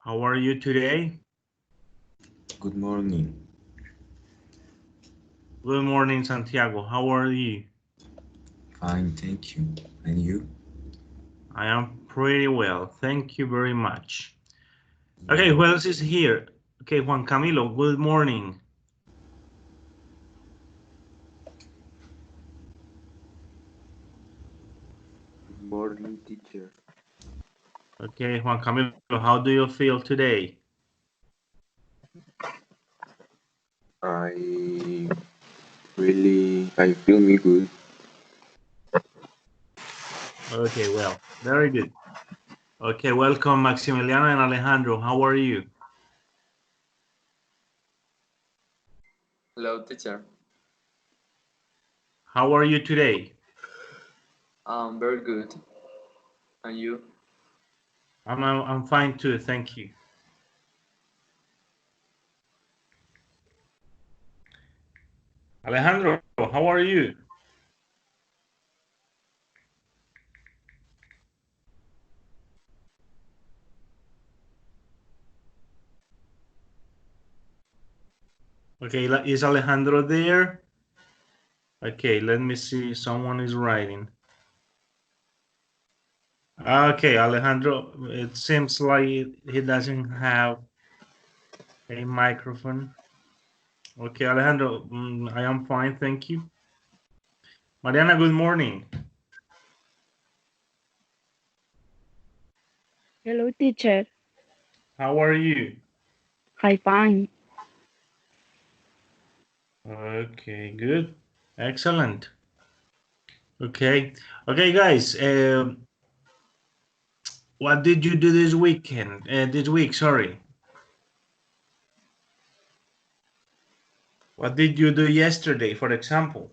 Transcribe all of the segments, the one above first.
How are you today? Good morning. Good morning, Santiago. How are you? Fine, thank you. And you? I am pretty well. Thank you very much. Okay, Yeah. who else is here? Okay, Juan Camilo, good morning. Good morning, teacher. Okay, Juan Camilo, how do you feel today? I I feel me good. Okay, well, very good. Okay, welcome, Maximiliano and Alejandro. How are you? Hello, teacher. How are you today? Very good. And you? I'm fine too, thank you. Alejandro, how are you? Okay, is Alejandro there? Okay, let me see. Someone is writing. Okay, Alejandro, it seems like he doesn't have a microphone. Okay, Alejandro, I am fine, thank you. Mariana, good morning. Hello, teacher. How are you? Hi, fine. Okay, good. Excellent. Okay. Okay, guys, what did you do this weekend? This week, sorry. What did you do yesterday, for example?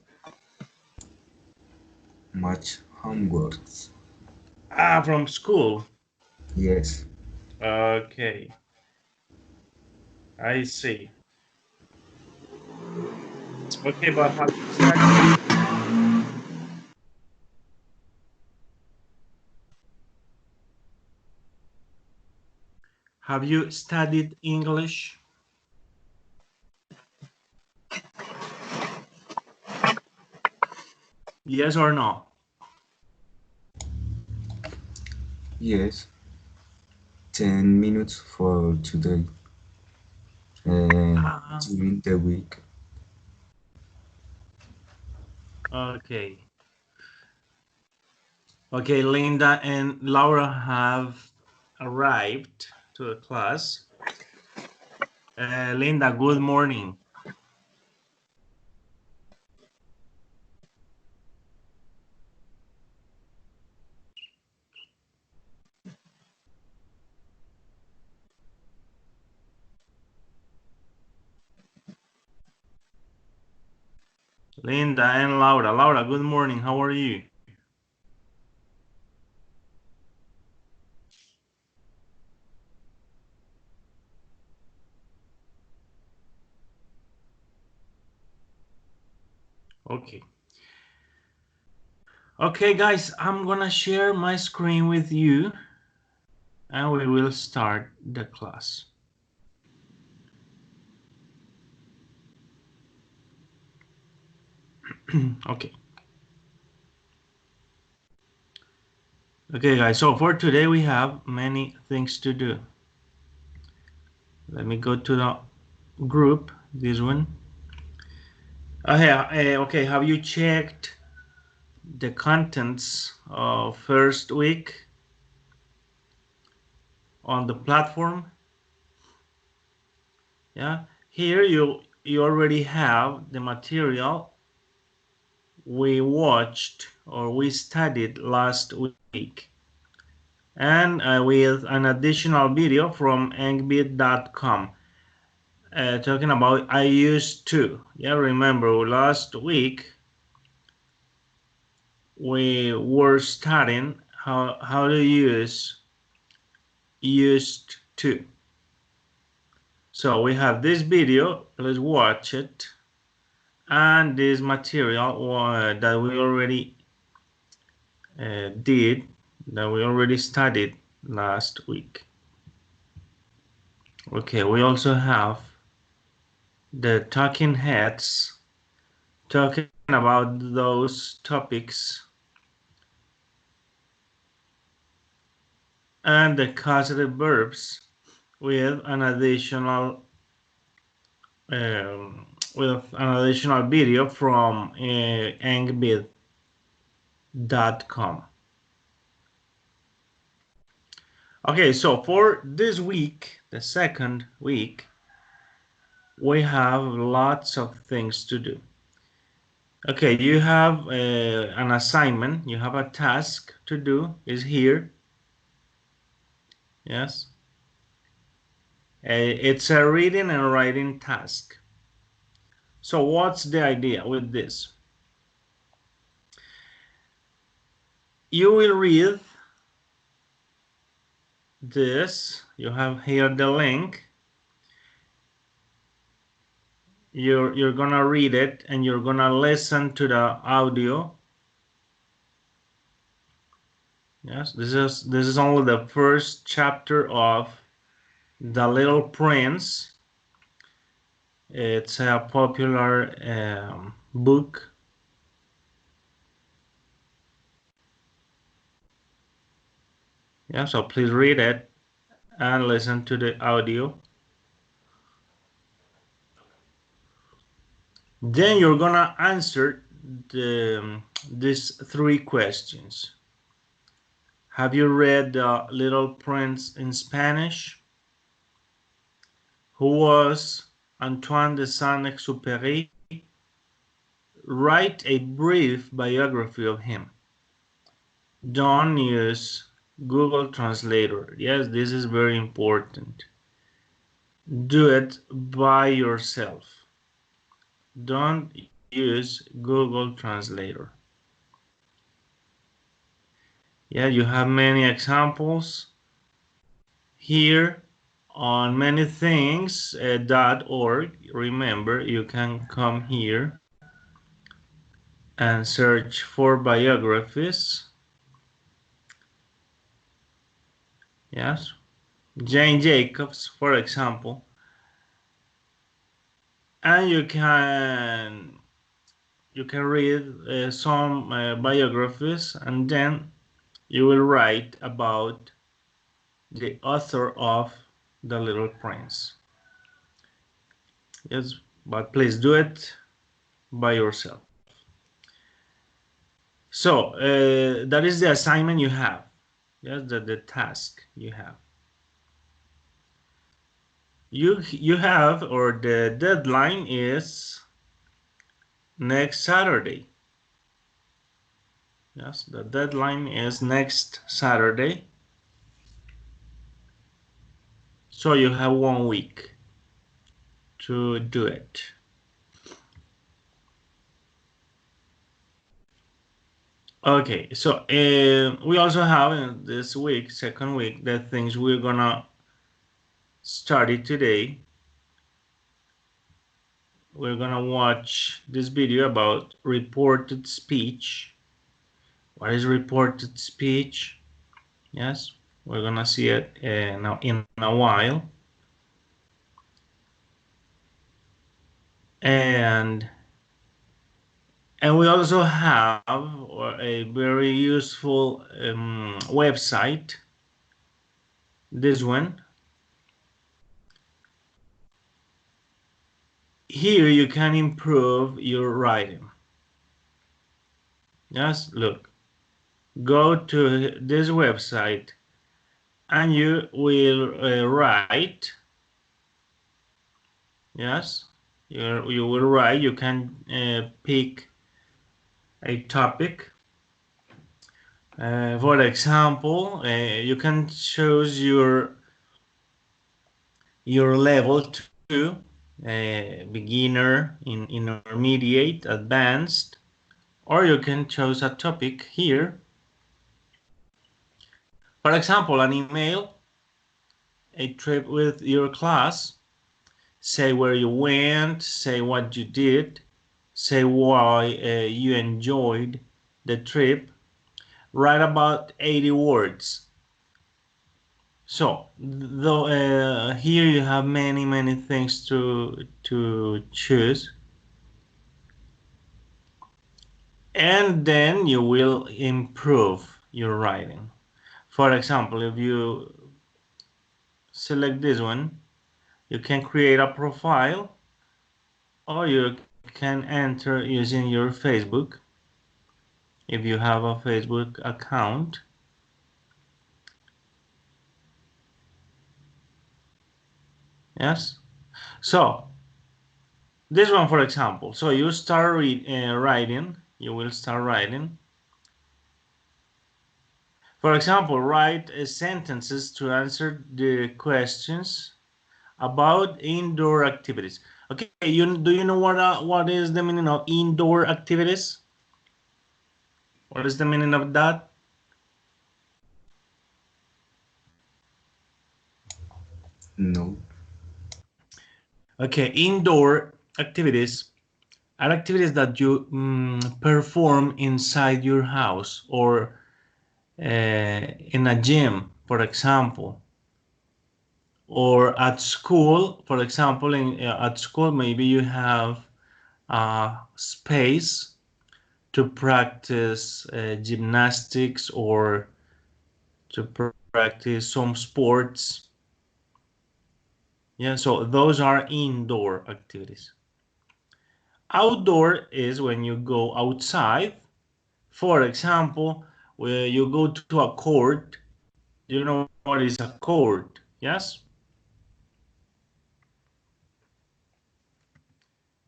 Much homeworks. Ah, from school. Yes. Okay, I see. Okay, but have you studied? Have you studied English? Yes or no? Yes. 10 minutes for today. And Ah, during the week. okay. Okay, Linda and Laura have arrived to the class. Linda, good morning. Linda and Laura. Laura, good morning. How are you? Okay. Okay, guys, I'm gonna share my screen with you and we will start the class. Okay. Okay, guys, so for today we have many things to do. Let me go to the group, this one. Okay, have you checked the contents of first week on the platform? Yeah, here you already have the material we watched or we studied last week, and with an additional video from engbit.com talking about I used to. Yeah, remember last week we were studying how to use used to. So we have this video, let's watch it, and this material that we already did, that we already studied last week. Okay, we also have the talking heads talking about those topics, and the causative verbs with an additional video from angvid.com. Okay, so for this week, the second week, we have lots of things to do. Okay, you have an assignment, you have a task to do, is here. Yes. It's a reading and writing task. So what's the idea with this? You will read this. You have here the link. You're gonna read it and you're gonna listen to the audio. Yes, this is only the first chapter of The Little Prince. It's a popular book. Yeah, so please read it and listen to the audio. Then you're gonna answer these three questions. Have you read The Little Prince in Spanish? Who was Antoine de Saint-Exupéry? Write a brief biography of him. Don't use Google Translator. Yes, this is very important. Do it by yourself. Don't use Google Translator. Yeah, you have many examples here on manythings.org. Remember, you can come here and search for biographies. Yes, Jane Jacobs, for example, and you can read some biographies, and then you will write about the author of The Little Prince. Yes, but please do it by yourself. So that is the assignment you have. Yes, the task you have. You have, or the deadline is next Saturday. Yes, the deadline is next Saturday. So you have 1 week to do it. Okay, so we also have in this week, second week, the things we're gonna start it today. We're gonna watch this video about reported speech. What is reported speech? Yes, we're gonna see it now in a while. And we also have a very useful website. This one. Here you can improve your writing. Just look. Go to this website and you will write. Yes, you will write. You can pick a topic. For example, you can choose your level 2, beginner, intermediate, advanced, or you can choose a topic here. For example, an email, a trip with your class. Say where you went, say what you did, say why you enjoyed the trip. Write about 80 words. So though here you have many things to choose, and then you will improve your writing. For example, if you select this one, you can create a profile, or you can enter using your Facebook if you have a Facebook account. Yes. So this one, for example, so you start writing. You will start writing. For example, write sentences to answer the questions about indoor activities. Okay, do you know what is the meaning of indoor activities? What is the meaning of that? No. Okay, indoor activities are activities that you perform inside your house or in a gym, for example, or at school. For example, at school, maybe you have a space to practice gymnastics or to practice some sports. Yeah, so those are indoor activities. Outdoor is when you go outside. For example, where you go to a court. Do you know what is a court? Yes?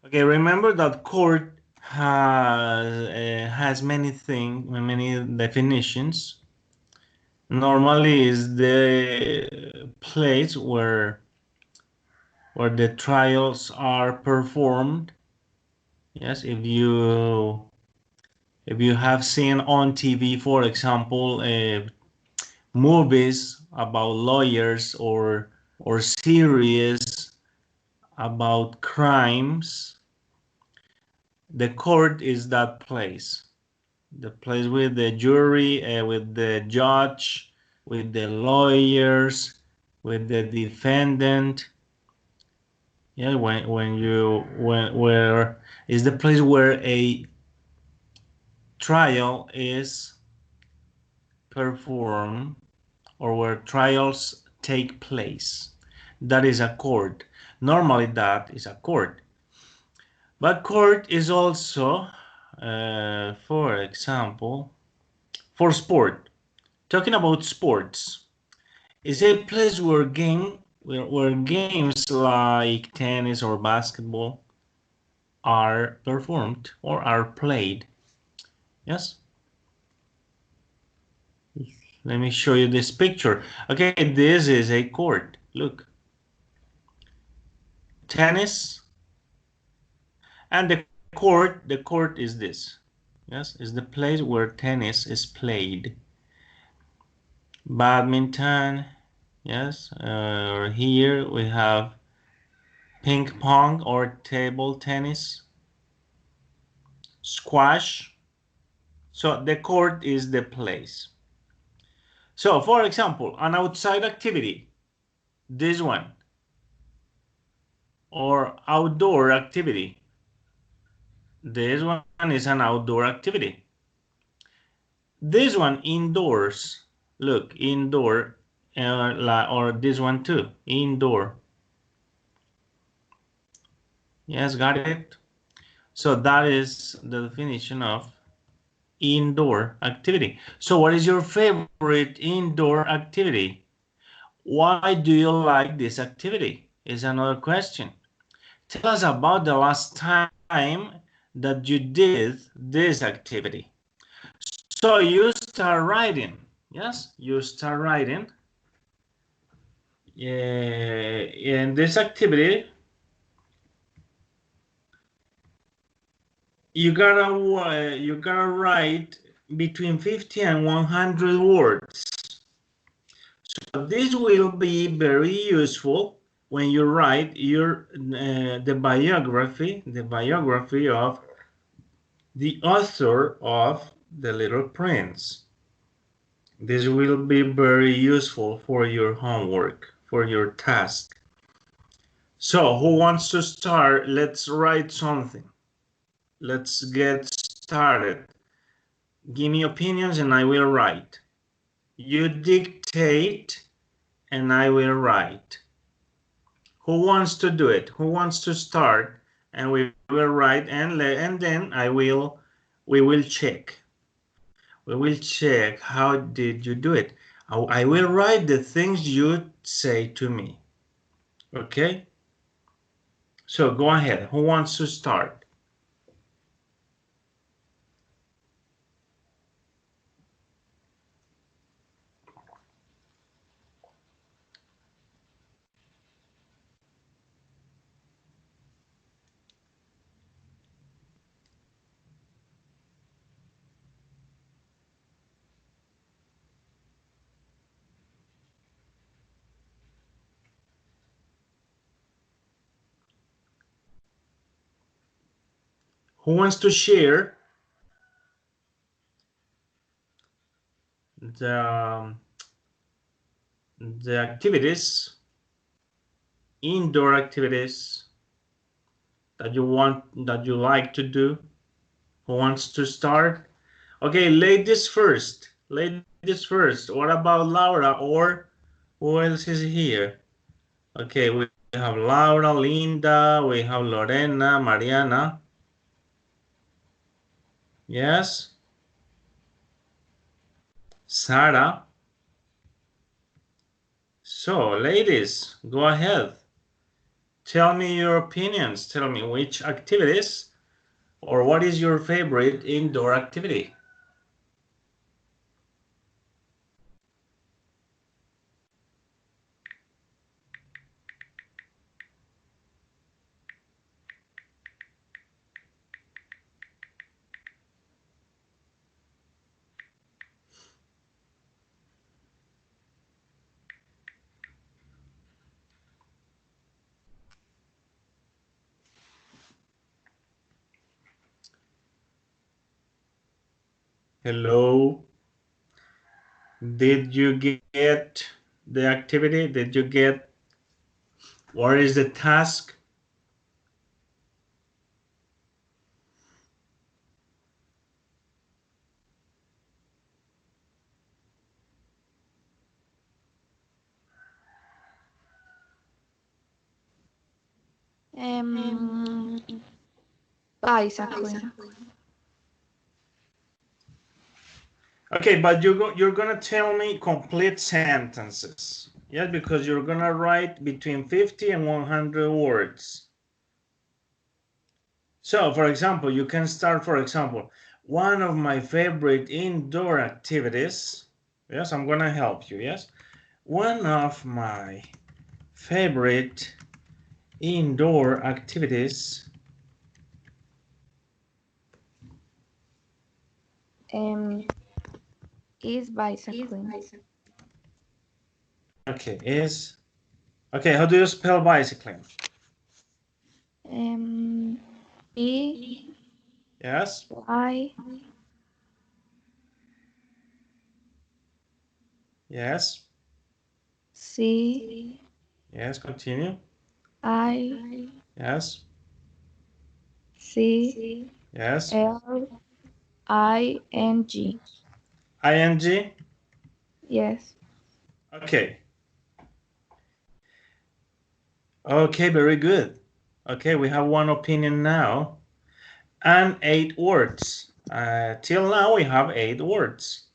Okay, remember that court has many definitions. Normally is the place where the trials are performed. Yes, if you have seen on TV, for example, movies about lawyers or series about crimes, the court is that place. The place with the jury, with the judge, with the lawyers, with the defendant. Yeah, when where is the place where a trial is performed or where trials take place. That is a court. Normally, that is a court. But court is also, for example, for sport. Talking about sports, is a place where games like tennis or basketball are performed or are played. Yes. Let me show you this picture. Okay, this is a court. Look, tennis, and the court is this. Yes, is the place where tennis is played. Badminton, yes. Here we have ping pong or table tennis, squash. So the court is the place. So for example, an outside activity, this one, or outdoor activity. This one is an outdoor activity. This one indoors. Look, indoor, or this one too, indoor. Yes, got it? So that is the definition of indoor activity. So what is your favorite indoor activity? Why do you like this activity? Is another question. Tell us about the last time that you did this activity. So you start writing. Yes, you start writing. In this activity, you gotta write between 50 and 100 words. So this will be very useful when you write the biography of the author of The Little Prince. This will be very useful for your homework, for your task. So, who wants to start? Let's write something. Let's get started. Give me opinions and I will write. You dictate and I will write. Who wants to do it? Who wants to start? And we will write and then we will check. We will check how did you do it. I will write the things you say to me. Okay? So go ahead. Who wants to start? Who wants to share the activities, indoor activities that you like to do? Who wants to start? Okay, ladies first. Ladies first. What about Laura or who else is here? Okay, we have Laura, Linda, we have Lorena, Mariana. Yes? Sarah. So, ladies, go ahead. Tell me your opinions. Tell me which activities or what is your favorite indoor activity? Hello. Did you get the activity? Did you get what is the task? Um, bicycling. Okay, but you're gonna tell me complete sentences. Yes, because you're gonna write between 50 and 100 words. So, for example, you can start, for example, one of my favorite indoor activities. Yes, I'm gonna help you. Yes, one of my favorite indoor activities. Um, is bicycling. Okay, is okay. How do you spell bicycling? B Yes, I yes, C yes. Continue. I Yes, C yes. L I N G. Ing. Yes. Okay. Okay, very good. Okay, we have one opinion now and 8 words. Till now we have 8 words.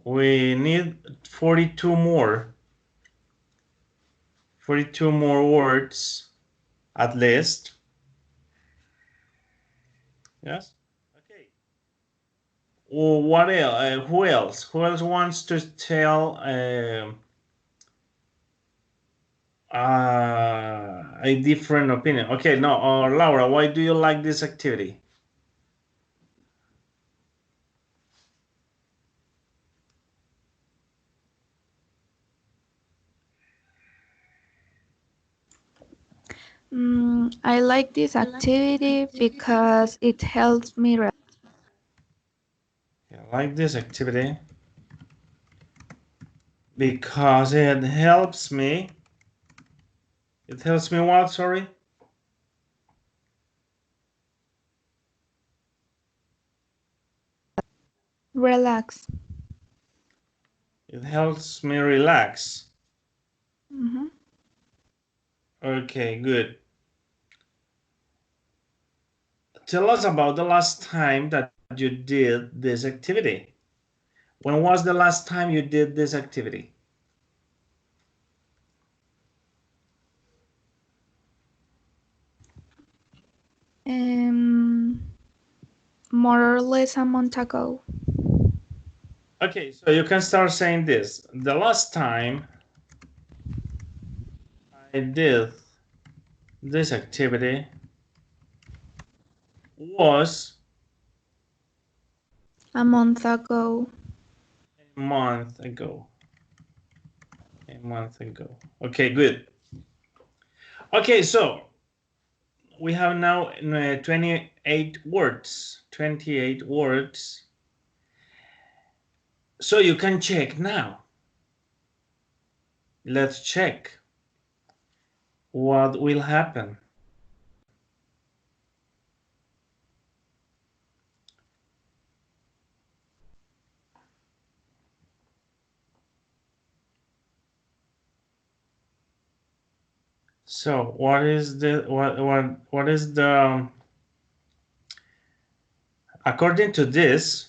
We need 42 more. 42 more words at least. Yes. Okay. Well, what else? Who else? Who else wants to tell a different opinion? Okay, no. Laura, why do you like this activity? I like this activity because it helps me rest. I like this activity Because it helps me. It helps me what, sorry? Relax. It helps me relax. Mm-hmm. Okay, good. Tell us about the last time that you did this activity. When was the last time you did this activity? More or less a month ago. Okay, so you can start saying this. The last time I did this activity was A month ago. a month ago. A month ago. Okay, good. Okay, so we have now 28 words. 28 words. So you can check now. Let's check what will happen. So what is the according to this,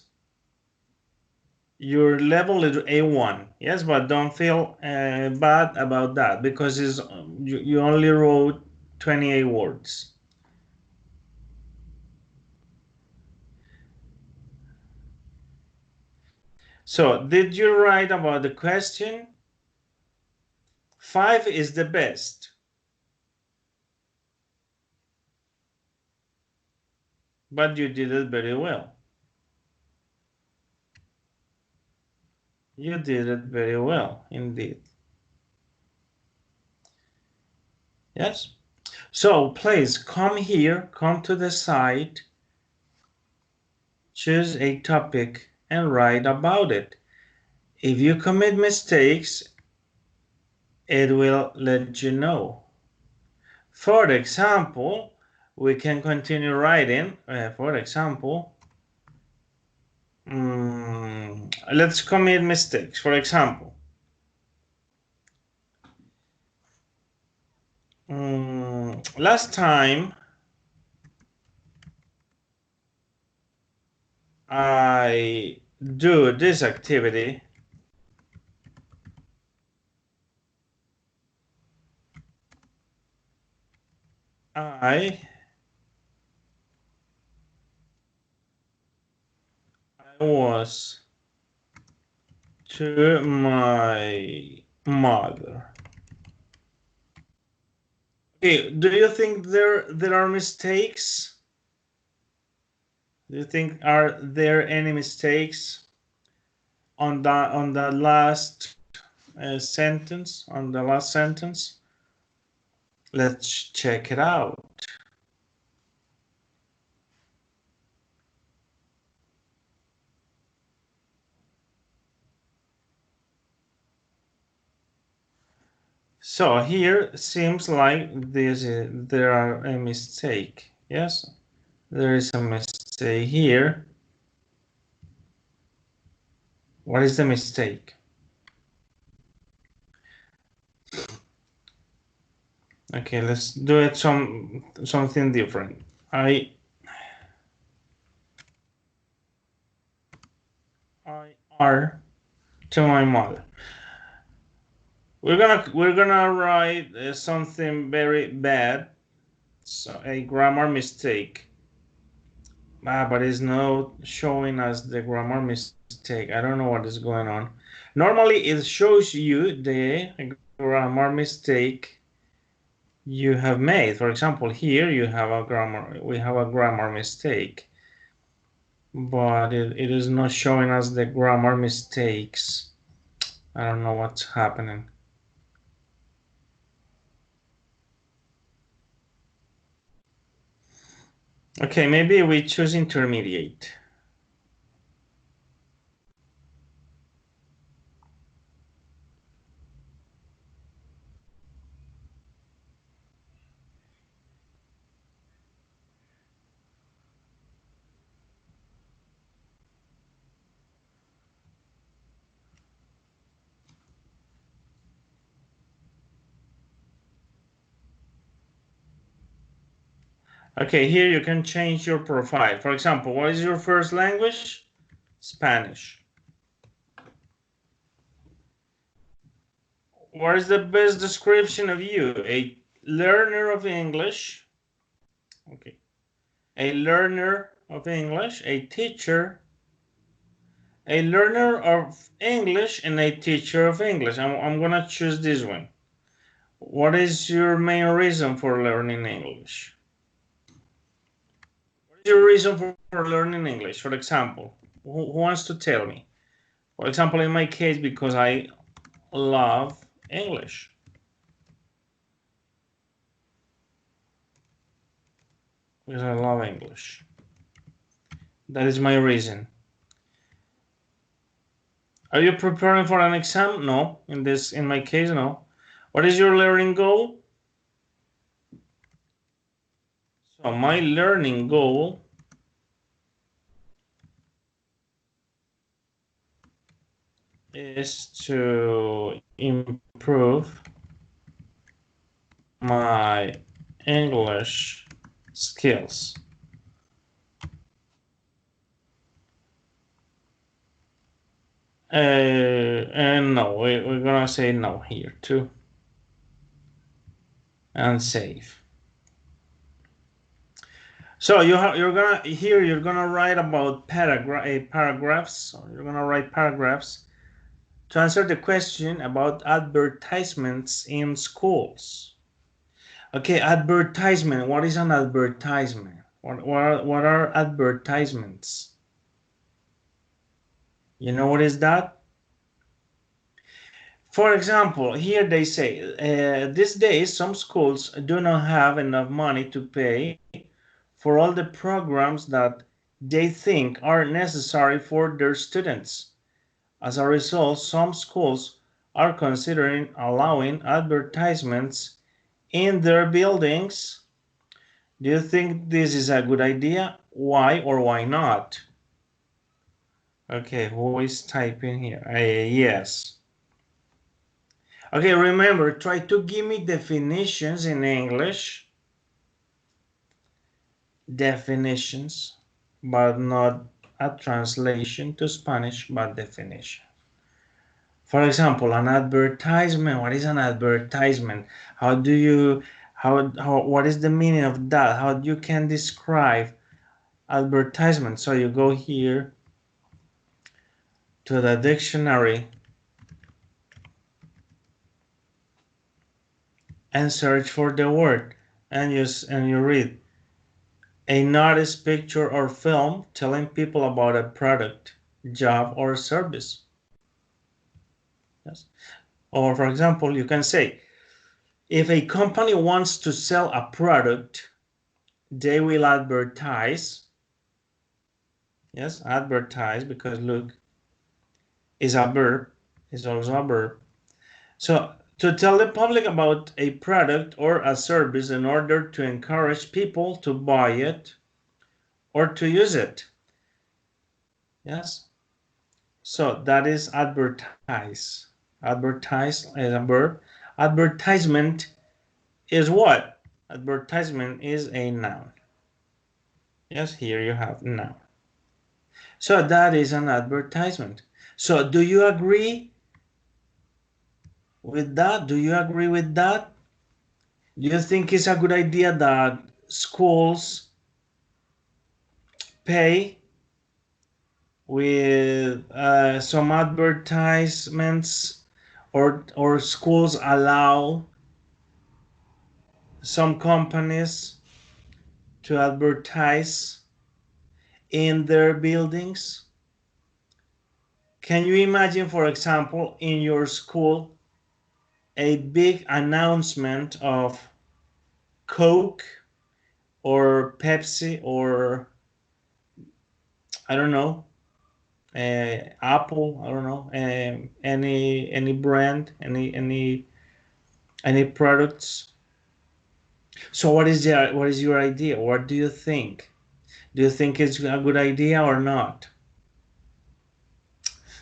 your level is A1. Yes, but don't feel bad about that because you only wrote 28 words. So did you write about the question? 5 is the best. But you did it very well. You did it very well, indeed. Yes? So please come here, come to the site, choose a topic and write about it. If you commit mistakes, it will let you know. For example, we can continue writing. For example, let's commit mistakes. For example, last time I do this activity, I was to my mother. Okay, do you think there are mistakes? Do you think are there any mistakes on the last sentence? On the last sentence? Let's check it out. So here seems like there are a mistake. Yes, there is a mistake here. What is the mistake? Okay, let's do it something different. I are to my mother. We're gonna write something very bad, so a grammar mistake. But it's not showing us the grammar mistake. I don't know what is going on. Normally, it shows you the grammar mistake you have made. For example, here we have a grammar mistake, but it is not showing us the grammar mistakes. I don't know what's happening. Okay, maybe we choose intermediate. Okay, here you can change your profile. For example, what is your first language? Spanish. What is the best description of you? A learner of English. Okay. A learner of English, a teacher, a learner of English, and a teacher of English. I'm gonna choose this one. What is your main reason for learning English? What is your reason for learning English? For example, who wants to tell me? For example, in my case, because I love English. Because I love English. That is my reason. Are you preparing for an exam? No. In my case, no. What is your learning goal? So my learning goal is to improve my English skills. And no, we're gonna say no here too. And save. So you're gonna write about paragraphs. So you're gonna write paragraphs to answer the question about advertisements in schools. Okay, advertisement. What is an advertisement? What are advertisements? You know what is that? For example, here they say, these days some schools do not have enough money to pay for all the programs that they think are necessary for their students. As a result, some schools are considering allowing advertisements in their buildings. Do you think this is a good idea? Why or why not? Okay, who is typing here? Yes. Okay, remember, try to give me definitions in English. Definitions, but not a translation to Spanish, but definition. For example, an advertisement. What is an advertisement? What is the meaning of that? How you can describe advertisement? So you go here to the dictionary and search for the word, and you read a notice, picture, or film telling people about a product, job, or service. Yes. Or for example, you can say, if a company wants to sell a product, they will advertise. Yes, advertise, because look, is a verb, is also a verb. So to tell the public about a product or a service in order to encourage people to buy it or to use it. Yes. So that is advertise. Advertise is a verb. Advertisement is what? Advertisement is a noun. Yes, here you have noun. So that is an advertisement. So do you agree with that? Do you agree with that? Do you think it's a good idea that schools pay with some advertisements, or schools allow some companies to advertise in their buildings? Can you imagine, for example, in your school, a big announcement of Coke or Pepsi or I don't know, Apple, I don't know, any brand, any products? So what is your idea? What do you think? Do you think it's a good idea or not?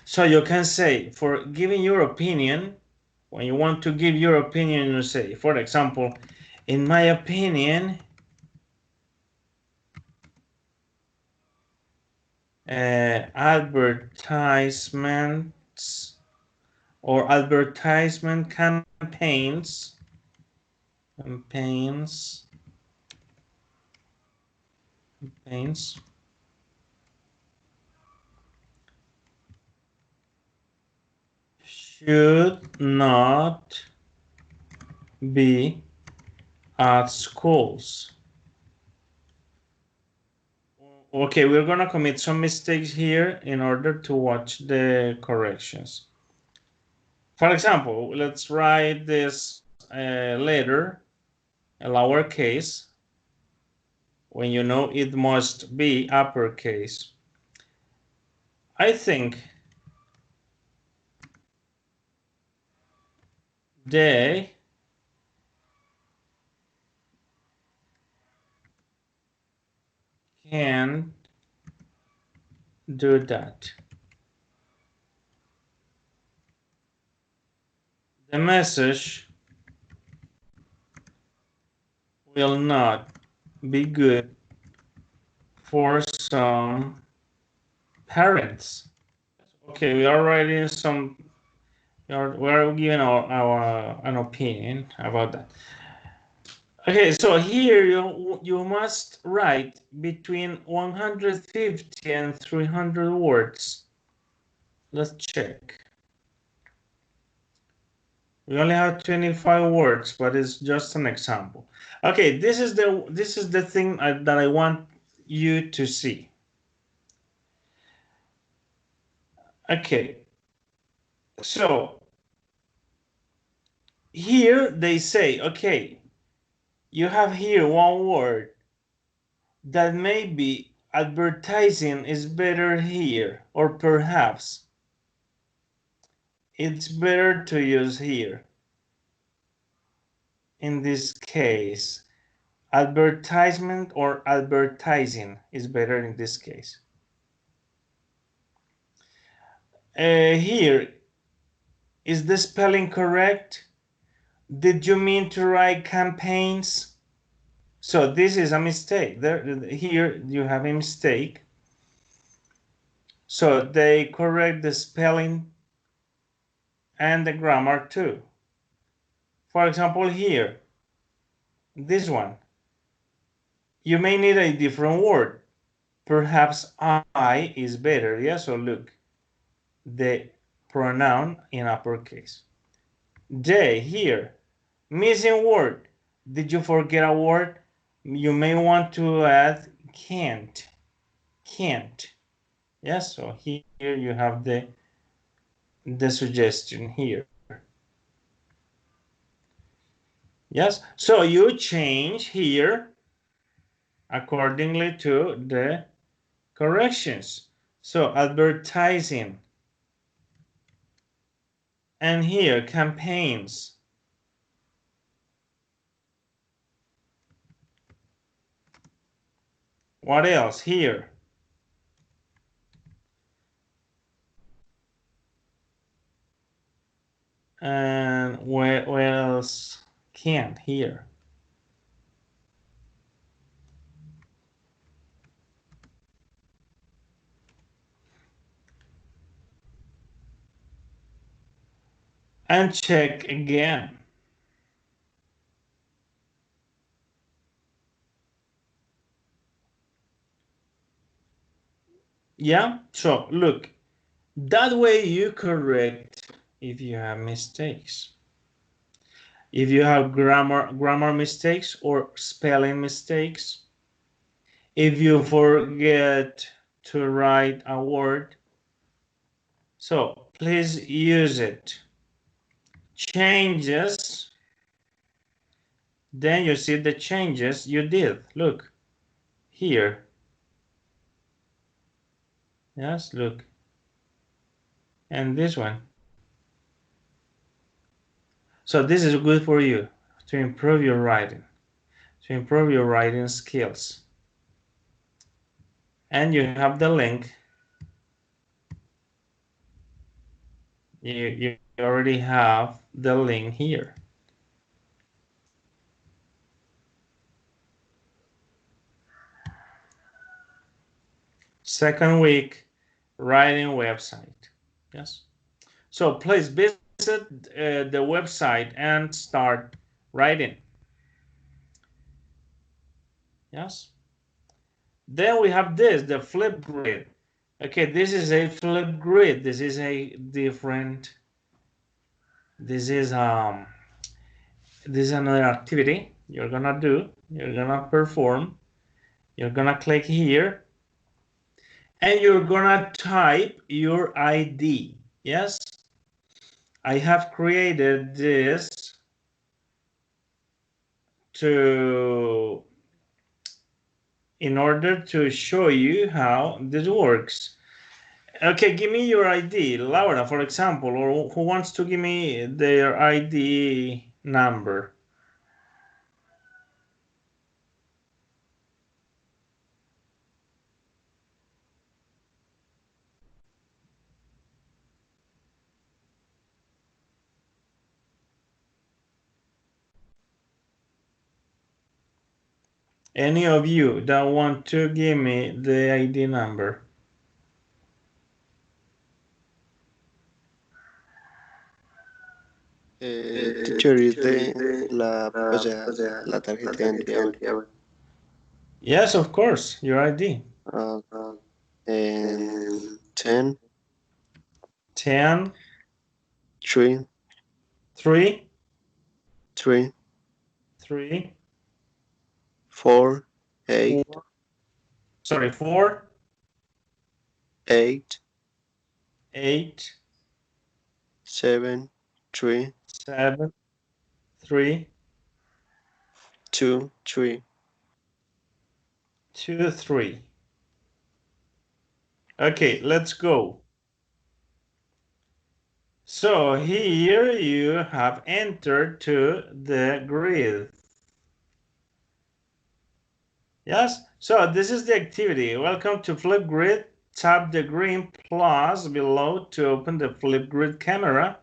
So you can say, for giving your opinion, when you want to give your opinion, you say, for example, in my opinion, advertisements or advertisement campaigns should not be at schools. Okay, we're gonna commit some mistakes here in order to watch the corrections. For example, let's write this letter, a lowercase, when you know it must be uppercase. I think they can do that. The message will not be good for some parents. Okay, we are writing some, we're giving our an opinion about that. Okay, so here you must write between 150 and 300 words. Let's check. We only have 25 words, but it's just an example. Okay, this is the thing that I want you to see. Okay, so here they say, okay, you have here one word that maybe advertising is better here, or perhaps it's better to use here. In this case, advertisement or advertising is better in this case. Here, is the spelling correct? Did you mean to write campaigns? So this is a mistake. Here you have a mistake. So they correct the spelling and the grammar too. For example, here, this one, you may need a different word. Perhaps I is better. Yeah, so look, the pronoun in uppercase. They here, missing word. Did you forget a word? You may want to add can't. Yes, so here you have the suggestion here. Yes, so you change here accordingly to the corrections. So advertising, and here campaigns. What else here? And where else can't here? And check again. Yeah, so look, that way you correct if you have mistakes. If you have grammar mistakes or spelling mistakes, if you forget to write a word, so please use it. Changes, then you see the changes you did. Look here. Yes, look. And this one. So this is good for you to improve your writing, skills. And you have the link. You already have the link here. Second week, writing website. Yes. So please visit the website and start writing. Yes. Then we have this, the flip grid. Okay, this is a flip grid. This is a different. This is another activity you're gonna do. You're gonna perform. You're gonna click here, and you're gonna type your ID. Yes, I have created this to in order to show you how this works. Okay, give me your ID, Laura, for example, or who wants to give me their ID number? Any of you that want to give me the ID number? Teacher, is o sea, la tarjeta de identidad. Yes, of course, your ID. And 10, 10, 3, 3, 3, 3, 4, 8, 4, sorry, 4, 8, 8, 7, 3, 7, 3, 2, 3. 2, 3. Okay, let's go. So here you have entered to the grid. Yes, so this is the activity. Welcome to Flipgrid. Tap the green plus below to open the Flipgrid camera.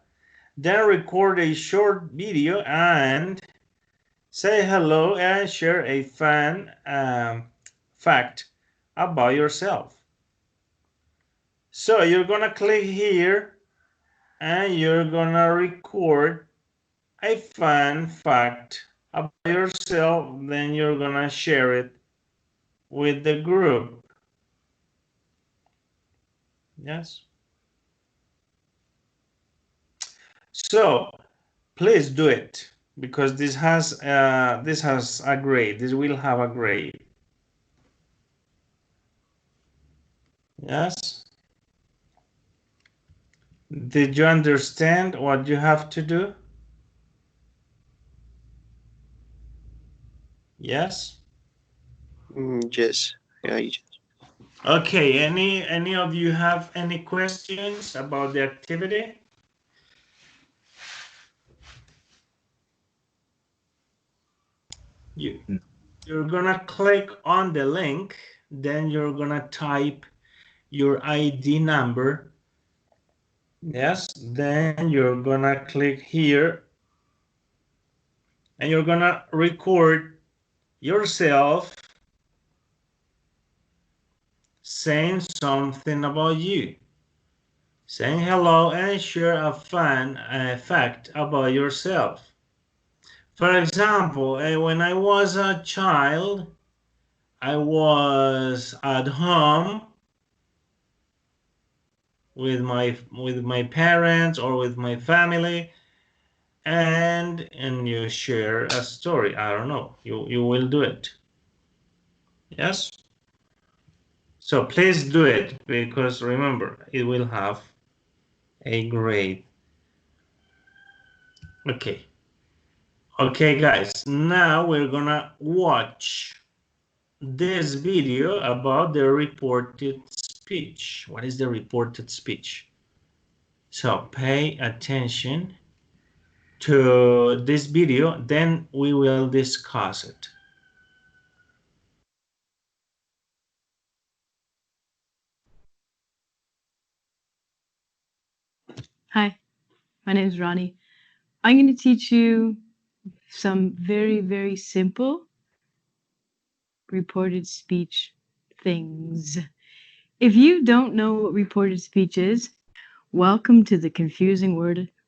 Then record a short video and say hello and share a fun fact about yourself. So you're gonna click here and you're gonna record a fun fact about yourself. Then you're gonna share it with the group. Yes. So please do it because this has a grade. This will have a grade. Yes. Did you understand what you have to do? Yes. Yes. Yeah, Okay. Any of you have any questions about the activity? You're gonna click on the link, then you're gonna type your ID number. Yes, then you're gonna click here and you're gonna record yourself saying something about you, saying hello and share a fun fact about yourself. For example, when I was a child, I was at home with my parents or with my family, and you share a story. I don't know. You will do it. Yes. So please do it because remember it will have a grade. Okay. Okay, guys. Now we're gonna watch this video about the reported speech. What is the reported speech? So pay attention to this video, then we will discuss it. Hi, my name is Ronnie. I'm going to teach you some very, very simple reported speech things. If you don't know what reported speech is, welcome to the confusing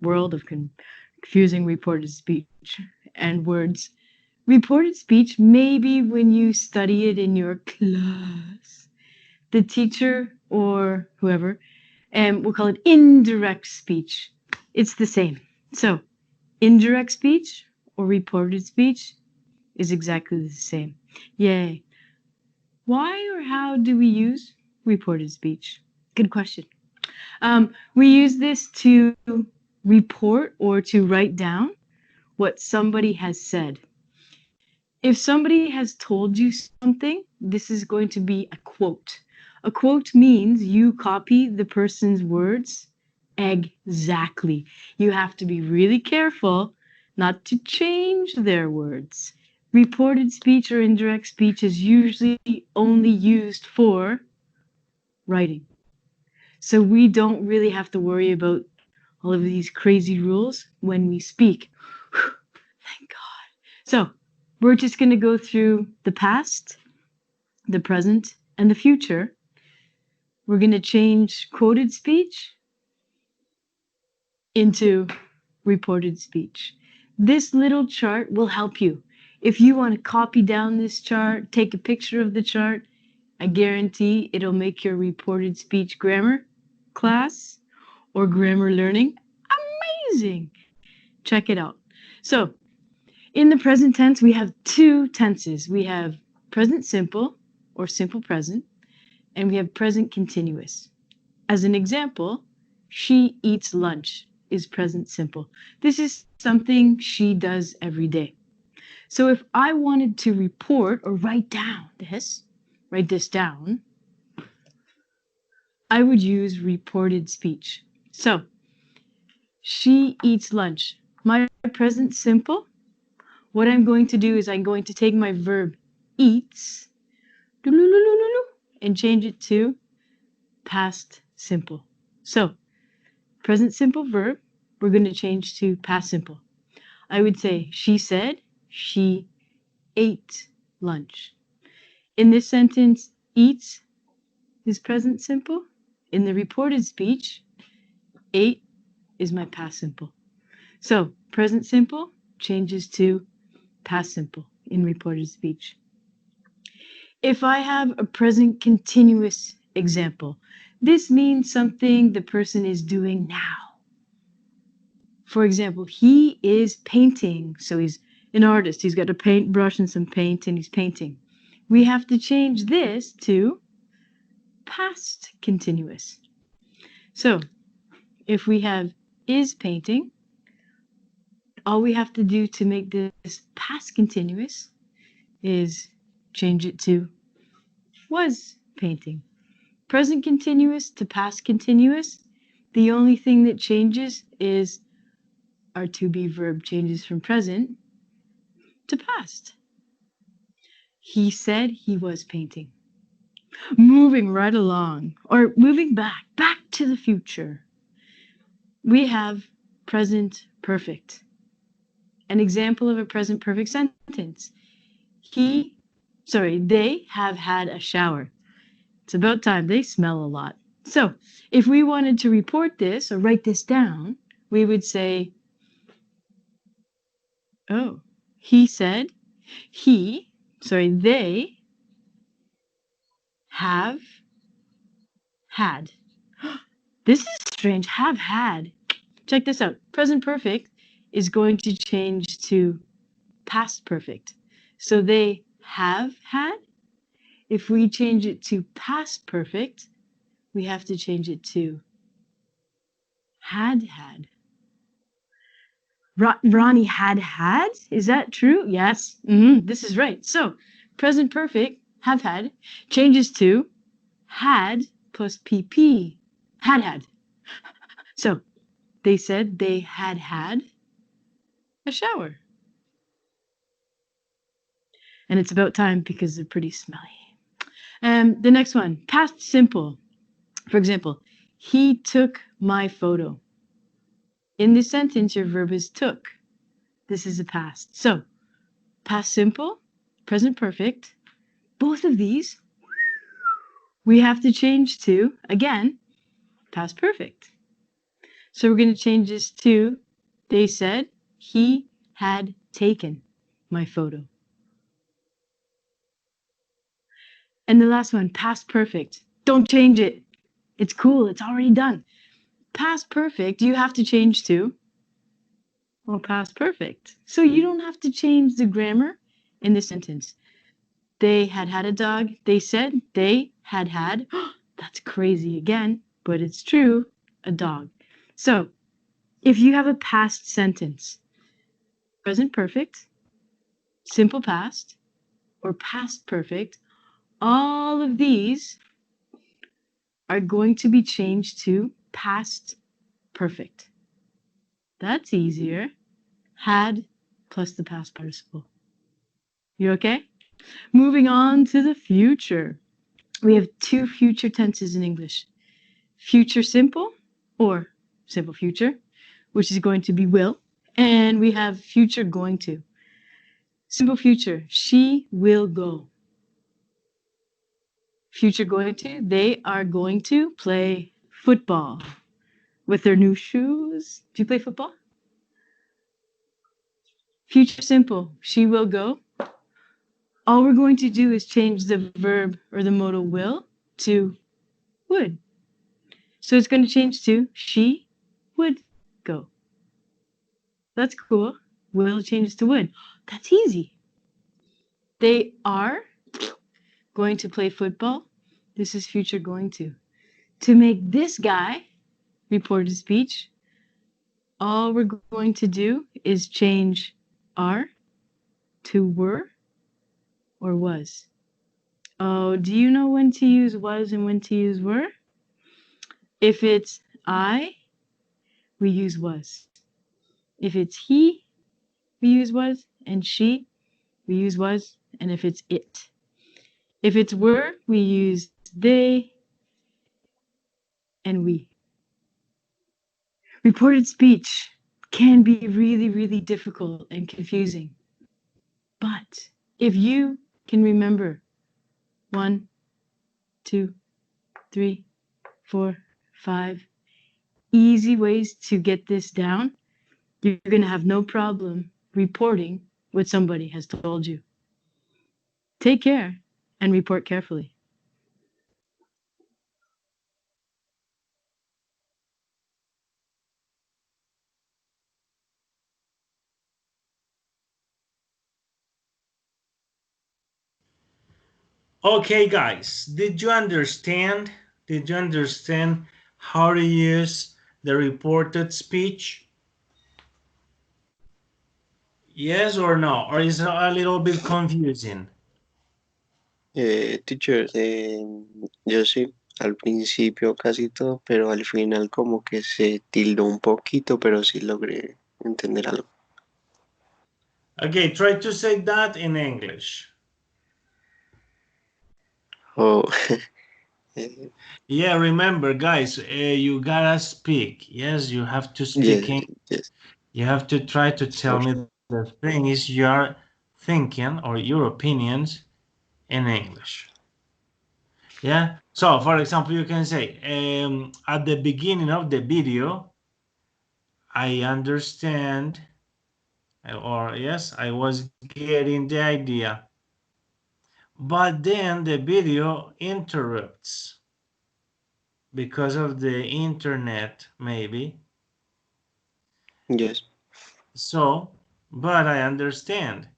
world of confusing reported speech and words. Reported speech, maybe when you study it in your class, the teacher or whoever, and we'll call it indirect speech. It's the same. So, indirect speech or reported speech is exactly the same. Yay. Why or how do we use reported speech? Good question. We use this to report or to write down what somebody has said. If somebody has told you something, this is going to be a quote. A quote means you copy the person's words exactly. You have to be really careful not to change their words. Reported speech or indirect speech is usually only used for writing. So we don't really have to worry about all of these crazy rules when we speak. Thank God. So we're just going to go through the past, the present, and the future. We're going to change quoted speech into reported speech. This little chart will help you. If you want to copy down this chart, take a picture of the chart, I guarantee it'll make your reported speech grammar class or grammar learning amazing. Check it out. So, in the present tense, we have two tenses. We have present simple or simple present, and we have present continuous. As an example, she eats lunch is present simple. This is something she does every day. So if I wanted to report or write this down, I would use reported speech. So she eats lunch. My present simple, what I'm going to do is I'm going to take my verb eats and change it to past simple. So present simple verb, we're going to change to past simple. I would say, she said she ate lunch. In this sentence, eats is present simple. In the reported speech, ate is my past simple. So present simple changes to past simple in reported speech. If I have a present continuous example, this means something the person is doing now. For example, he is painting. So he's an artist. He's got a paintbrush and some paint and he's painting. We have to change this to past continuous. So if we have is painting, all we have to do to make this past continuous is change it to was painting. Present continuous to past continuous, the only thing that changes is our to be verb changes from present to past. He said he was painting. Moving right along, or moving back to the future, we have present perfect. An example of a present perfect sentence. They have had a shower. It's about time. They smell a lot. So if we wanted to report this or write this down, we would say, oh, they have had. This is strange. Have had. Check this out. Present perfect is going to change to past perfect. So they have had. If we change it to past perfect, we have to change it to had had. Ronnie had had? Is that true? Yes. This is right. So present perfect, have had, changes to had plus PP. Had. So they said they had had a shower. And it's about time because they're pretty smelly. The next one, past simple. For example, he took my photo. In this sentence, your verb is took. This is a past. So, past simple, present perfect. Both of these we have to change to, again, past perfect. So we're going to change this to, they said he had taken my photo. And the last one, past perfect. Don't change it. It's cool. It's already done. Past perfect, you have to change to, well, past perfect. So you don't have to change the grammar in this sentence. They had had a dog. They said they had had, that's crazy again, but it's true, a dog. So if you have a past sentence, present perfect, simple past, or past perfect, all of these are going to be changed to past perfect. That's easier. Had plus the past participle. You okay? Moving on to the future. We have two future tenses in English. Future simple or simple future, which is going to be will, and we have future going to. Simple future, she will go. Future going to, they are going to play football with their new shoes. Do you play football? Future simple, she will go. All we're going to do is change the verb or the modal will to would. So it's going to change to she would go. That's cool. Will changes to would. That's easy. They are going to play football. This is future going to. To make this guy report his speech, all we're going to do is change are to were or was. Oh, do you know when to use was and when to use were? If it's I, we use was. If it's he, we use was, and she, we use was, and if it's it. If it's were, we use they and we. Reported speech can be really, really difficult and confusing. But if you can remember 1, 2, 3, 4, 5 easy ways to get this down, you're going to have no problem reporting what somebody has told you. Take care and report carefully. Okay, guys, did you understand? Did you understand how to use the reported speech? Yes or no? Or is it a little bit confusing? Teacher, yo sí, al principio casi todo, pero al final como que se tildó un poquito, pero sí logré entender algo. Okay, try to say that in English. Oh, Yeah, remember, guys, you gotta speak. Yes, you have to speak. yes, yes, You have to try to tell sorry. me the things you are thinking or your opinions in English. Yeah. So, for example, you can say, at the beginning of the video, I understand, or yes, I was getting the idea. But then the video interrupts because of the internet, maybe. Yes. So, but I understand.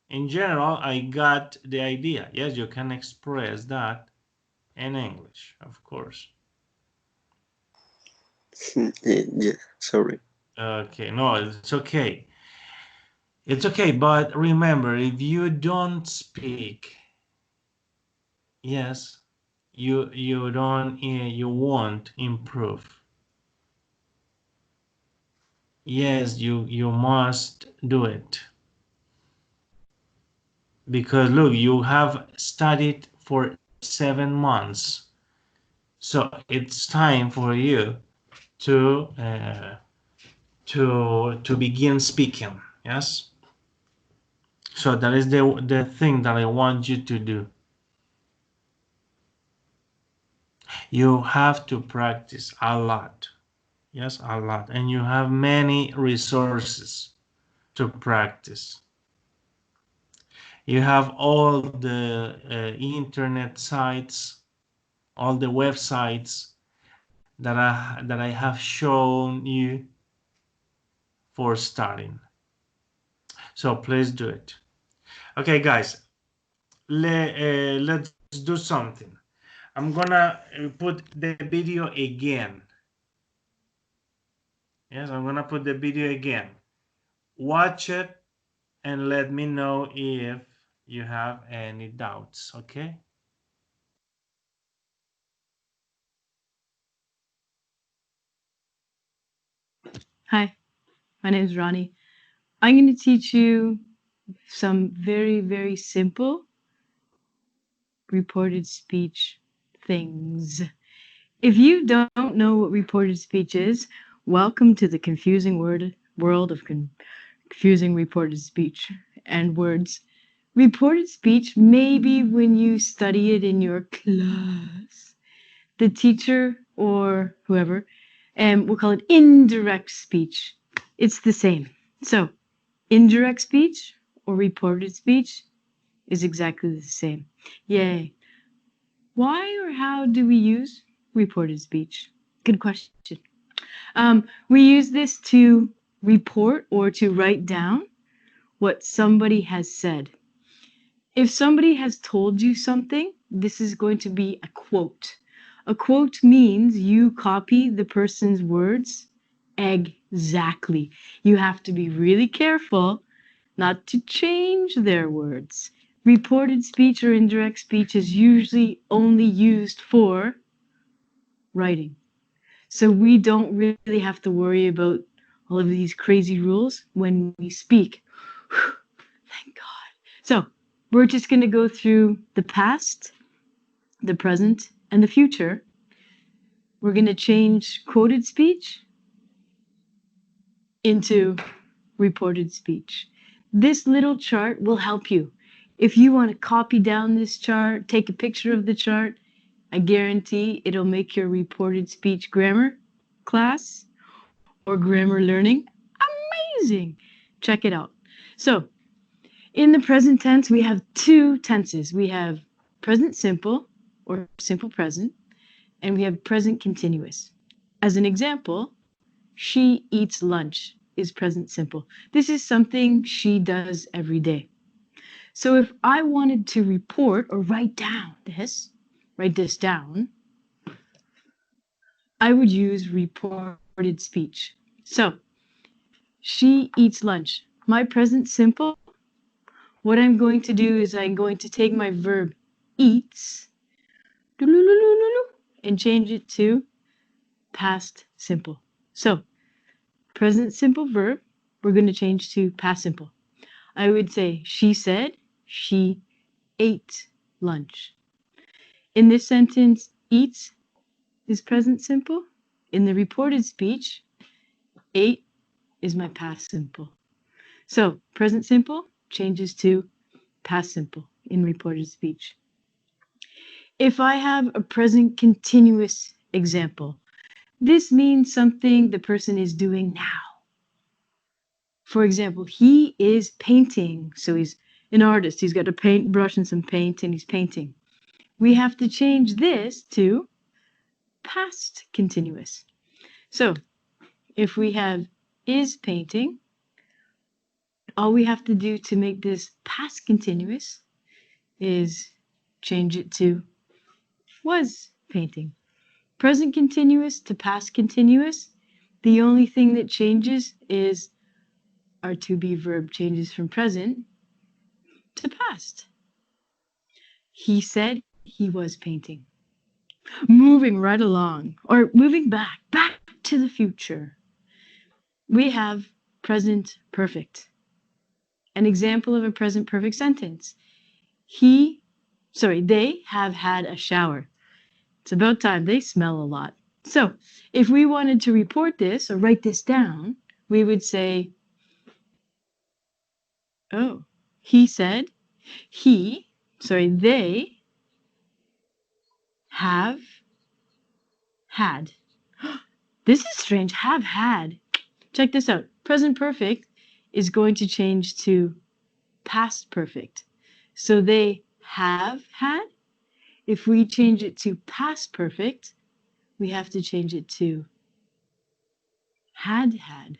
In general, I got the idea. Yes, you can express that in English, of course. Yeah, sorry. Okay, no, it's okay. It's okay, but remember, if you don't speak, yes, you don't you won't improve. Yes, you must do it. Because look, you have studied for 7 months. So it's time for you to begin speaking. Yes. So that is the thing that I want you to do. You have to practice a lot. Yes, a lot. And you have many resources to practice. You have all the internet sites, all the websites that I have shown you for starting. So please do it. Okay, guys, let's do something. I'm gonna put the video again. Yes, I'm gonna put the video again. Watch it and let me know if you have any doubts, okay? Hi, my name is Ronnie. I'm going to teach you some very, very simple reported speech things. If you don't know what reported speech is, welcome to the confusing world of confusing reported speech and words. Reported speech, maybe when you study it in your class, the teacher or whoever, and we'll call it indirect speech. It's the same. So, indirect speech or reported speech is exactly the same. Yay. Why or how do we use reported speech? Good question. We use this to report or to write down what somebody has said. If somebody has told you something, this is going to be a quote. A quote means you copy the person's words exactly. You have to be really careful not to change their words. Reported speech or indirect speech is usually only used for writing. So we don't really have to worry about all of these crazy rules when we speak. Thank God. So we're just going to go through the past, the present, and the future. We're going to change quoted speech into reported speech. This little chart will help you. If you want to copy down this chart, take a picture of the chart, I guarantee it'll make your reported speech grammar class or grammar learning amazing. Check it out. So, in the present tense, we have two tenses. We have present simple or simple present, and we have present continuous. As an example, she eats lunch is present simple. This is something she does every day. So if I wanted to report or write this down, I would use reported speech. So she eats lunch. My present simple, what I'm going to do is I'm going to take my verb eats and change it to past simple. So present simple verb, we're going to change to past simple. I would say she said she ate lunch. In this sentence, eats is present simple. In the reported speech, ate is my past simple. So present simple changes to past simple in reported speech. If I have a present continuous example, this means something the person is doing now. For example, he is painting. So he's an artist. He's got a paintbrush and some paint and he's painting. We have to change this to past continuous. So if we have is painting, all we have to do to make this past continuous is change it to was painting. Present continuous to past continuous, the only thing that changes is our to be verb changes from present to past. He said he was painting. Moving right along, or moving back to the future, we have present perfect. An example of a present perfect sentence. They have had a shower. It's about time. They smell a lot. So if we wanted to report this or write this down, we would say, oh, he said, they have had. This is strange. Have had. Check this out. Present perfect is going to change to past perfect. So they have had. If we change it to past perfect, we have to change it to had had.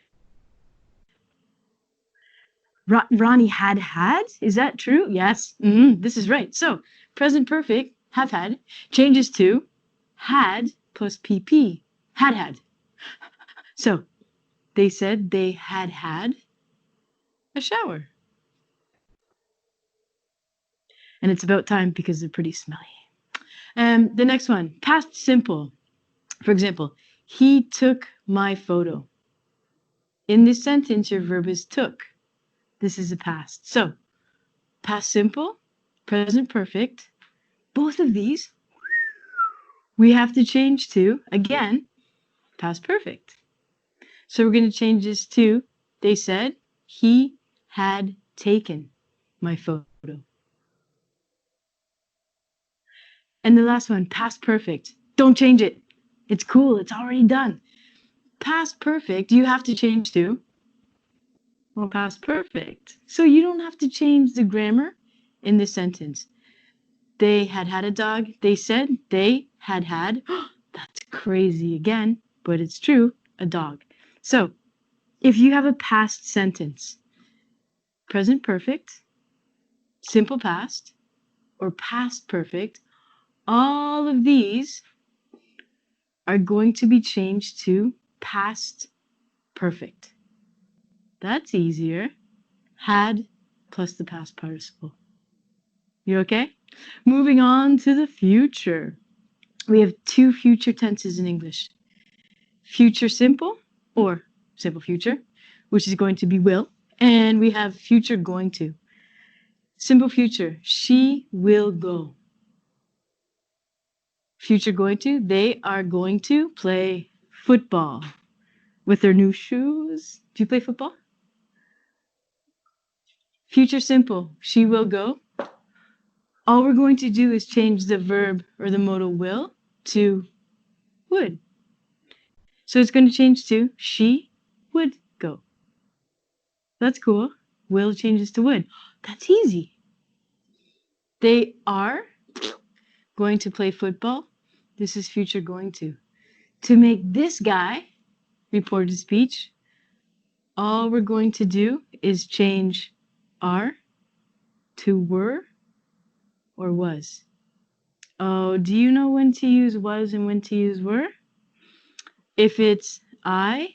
Ronnie had had? Is that true? Yes. This is right. So present perfect, have had, changes to had plus PP. Had had. So they said they had had a shower. And it's about time because they're pretty smelly. The next one, past simple. For example, he took my photo. In this sentence, your verb is took. This is a past. So, past simple, present perfect, both of these we have to change to, again, past perfect. So we're going to change this to, they said he had taken my photo. And the last one, past perfect. Don't change it. It's cool. It's already done. Past perfect, you have to change to, well, past perfect. So you don't have to change the grammar in this sentence. They had had a dog. They said they had had, that's crazy again, but it's true, a dog. So if you have a past sentence, present perfect, simple past, or past perfect, all of these are going to be changed to past perfect. That's easier. Had plus the past participle. You okay? Moving on to the future. We have two future tenses in English. Future simple or simple future, which is going to be will, and we have future going to. Simple future, she will go. Future going to, they are going to play football with their new shoes. Do you play football? Future simple, she will go. All we're going to do is change the verb or the modal will to would. So it's going to change to she would go. That's cool. Will changes to would. That's easy. They are going to play football. This is future going to. To make this guy report his speech, all we're going to do is change are to were or was. Oh, do you know when to use was and when to use were? If it's I,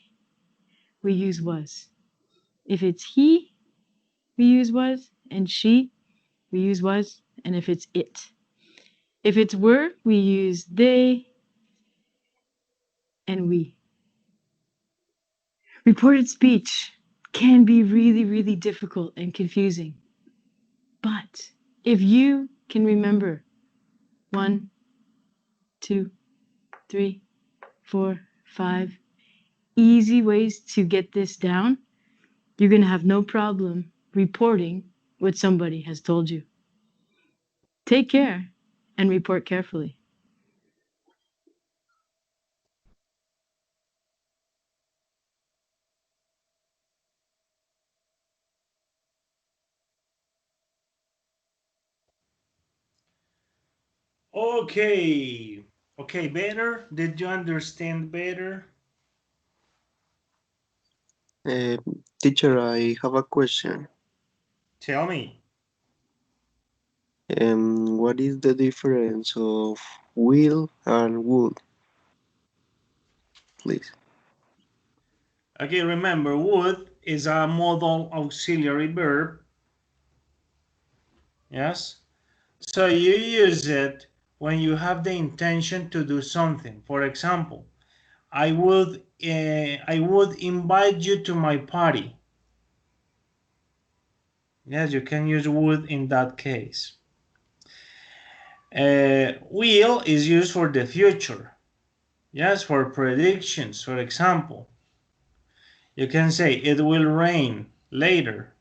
we use was. If it's he, we use was, and she, we use was, and if it's it. If it's were, we use they and we. Reported speech can be really, really difficult and confusing. But if you can remember 1, 2, 3, 4, 5 easy ways to get this down, you're going to have no problem reporting what somebody has told you. Take care and report carefully. Okay. Okay, better? Did you understand better? Teacher, I have a question. Tell me. What is the difference of will and would, please? Okay, remember, would is a modal auxiliary verb. Yes? So you use it when you have the intention to do something. For example, I would invite you to my party. Yes, you can use would in that case. Will is used for the future. Yes, for predictions. For example, you can say it will rain later,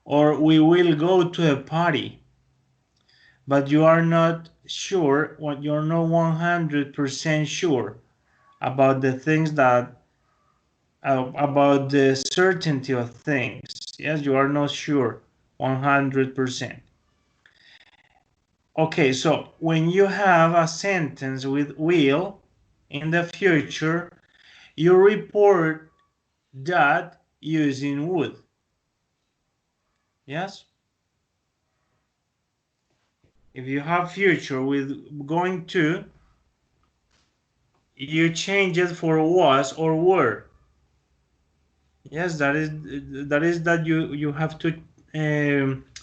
or we will go to a party. but you are not sure, you're not 100% sure about the things that, about the certainty of things. Yes, you are not sure 100%. Okay, so when you have a sentence with will in the future, you report that using would. Yes? If you have future with going to, you change it for was or were. Yes, that is that you have to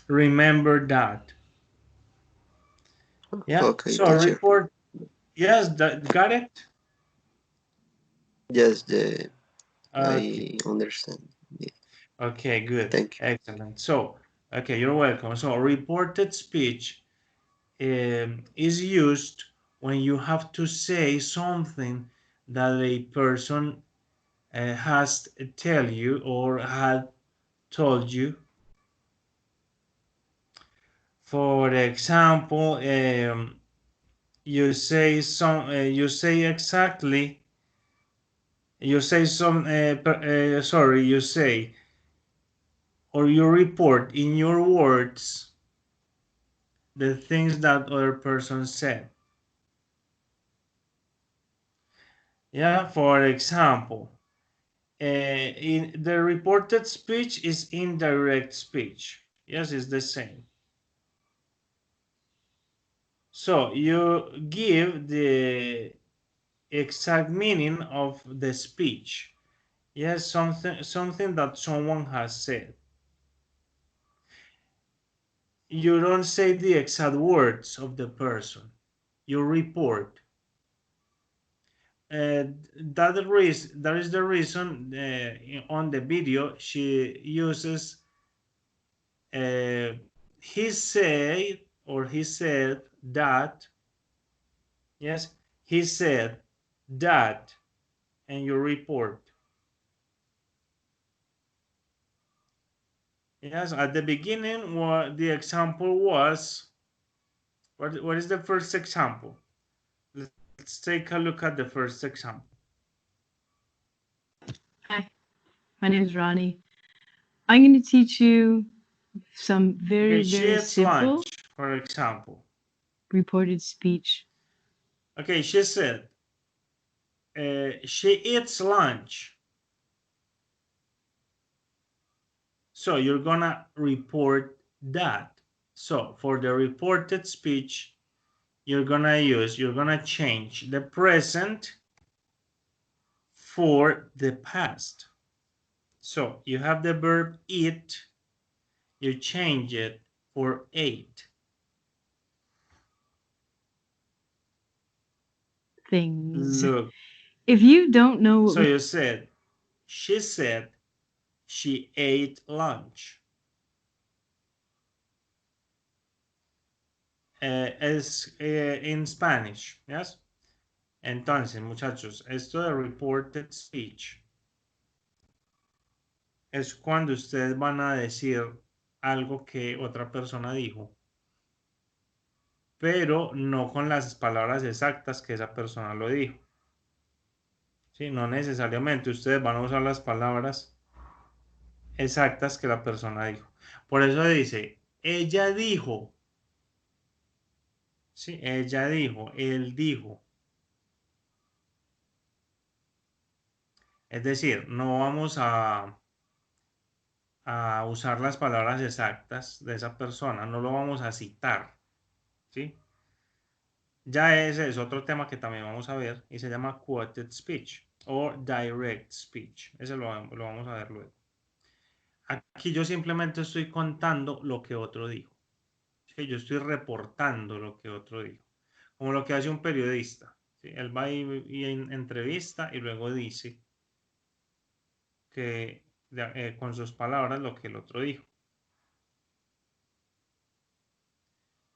remember that. Yeah. Okay, So teacher. report. Yes, that got it. Yes, Okay. I understand. Yeah, Okay. Good. thank you. Excellent. So, okay, you're welcome. So, reported speech is used when you have to say something that a person has tell you or had told you. For example, you say you say exactly, you say some, sorry, you say, or you report in your words the things that other person said. Yeah, for example, in the reported speech is indirect speech. Yes, it's the same. So you give the exact meaning of the speech. Yes, something that someone has said. You don't say the exact words of the person. You report. That is the reason on the video she uses uh, he said or he said that. Yes, he said that, and you report. Yes, at the beginning, what the example was. What is the first example? Let's take a look at the first example. Hi, my name is Ronnie. I'm going to teach you some very, Okay, she very eats lunch, simple for example. reported speech. Okay, she said, she eats lunch. So you're gonna report that. So for the reported speech, you're gonna change the present for the past. So you have the verb eat, you change it for ate. Things. Look, If you don't know what so you said, she said she ate lunch. Es in Spanish, yes? Entonces, muchachos, esto de reported speech es cuando ustedes van a decir algo que otra persona dijo, pero no con las palabras exactas que esa persona lo dijo. Sí, no necesariamente ustedes van a usar las palabras exactas que la persona dijo. Por eso dice, ella dijo. Sí, ella dijo, él dijo. Es decir, no vamos a usar las palabras exactas de esa persona, no lo vamos a citar, ¿sí? Ya ese es otro tema que también vamos a ver y se llama quoted speech o direct speech. Ese lo vamos a ver luego. Aquí yo simplemente estoy contando lo que otro dijo. ¿Sí? Yo estoy reportando lo que otro dijo. Como lo que hace un periodista. ¿Sí? Él va y entrevista y luego dice que con sus palabras lo que el otro dijo.